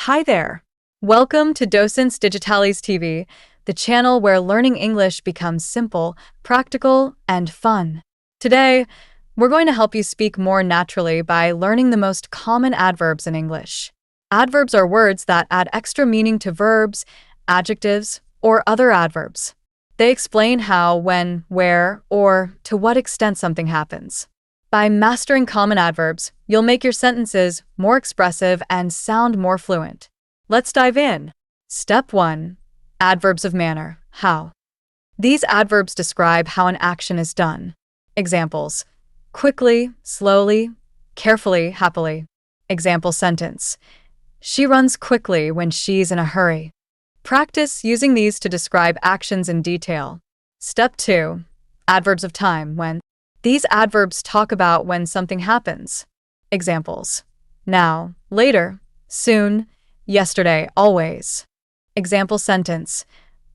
Hi there. Welcome to Docentes DigitalesTV, the channel where learning English becomes simple, practical, and fun. Today, we're going to help you speak more naturally by learning the most common adverbs in English. Adverbs are words that add extra meaning to verbs, adjectives, or other adverbs. They explain how, when, where, or to what extent something happens. By mastering common adverbs, you'll make your sentences more expressive and sound more fluent. Let's dive in. Step 1. Adverbs of manner. How? These adverbs describe how an action is done. Examples: quickly, slowly, carefully, happily. Example sentence: she runs quickly when she's in a hurry. Practice using these to describe actions in detail. Step 2. Adverbs of time. When? These adverbs talk about when something happens. Examples: now, later, soon, yesterday, always. Example sentence: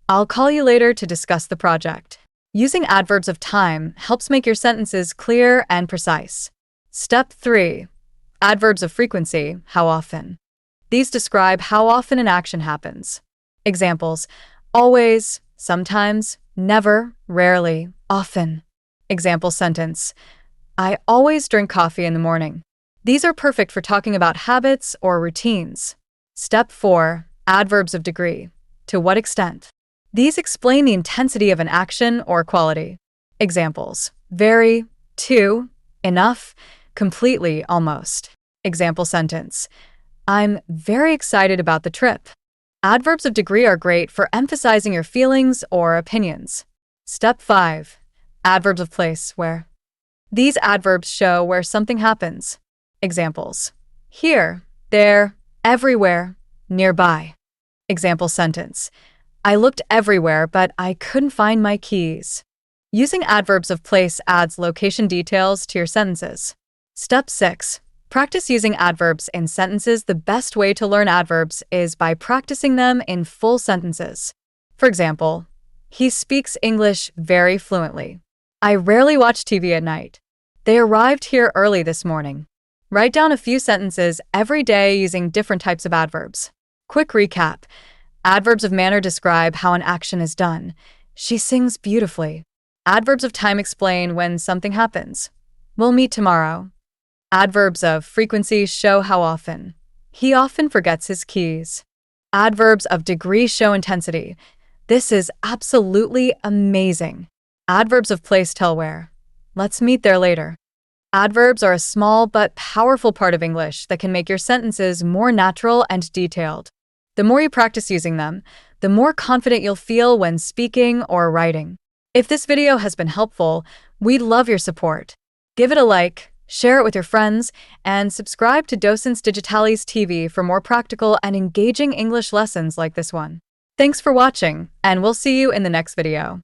I'll call you later to discuss the project. Using adverbs of time helps make your sentences clear and precise. Step 3. Adverbs of frequency. How often? These describe how often an action happens. Examples: always, sometimes, never, rarely, often. Example sentence: I always drink coffee in the morning. These are perfect for talking about habits or routines. Step 4. Adverbs of degree. To what extent? These explain the intensity of an action or quality. Examples: very, to, enough, completely, almost. Example sentence: I'm very excited about the trip. Adverbs of degree are great for emphasizing your feelings or opinions. Step 5. Adverbs of place. Where? These adverbs show where something happens. Examples: here, there, everywhere, nearby. Example sentence: I looked everywhere, but I couldn't find my keys. Using adverbs of place adds location details to your sentences. Step 6. Practice using adverbs in sentences. The best way to learn adverbs is by practicing them in full sentences. For example, he speaks English very fluently. I rarely watch TV at night. They arrived here early this morning. Write down a few sentences every day using different types of adverbs. Quick recap. Adverbs of manner describe how an action is done. She sings beautifully. Adverbs of time explain when something happens. We'll meet tomorrow. Adverbs of frequency show how often. He often forgets his keys. Adverbs of degree show intensity. This is absolutely amazing. Adverbs of place tell where. Let's meet there later. Adverbs are a small but powerful part of English that can make your sentences more natural and detailed. The more you practice using them, the more confident you'll feel when speaking or writing. If this video has been helpful, we'd love your support. Give it a like, share it with your friends, and subscribe to Docentes DigitalesTV for more practical and engaging English lessons like this one. Thanks for watching, and we'll see you in the next video.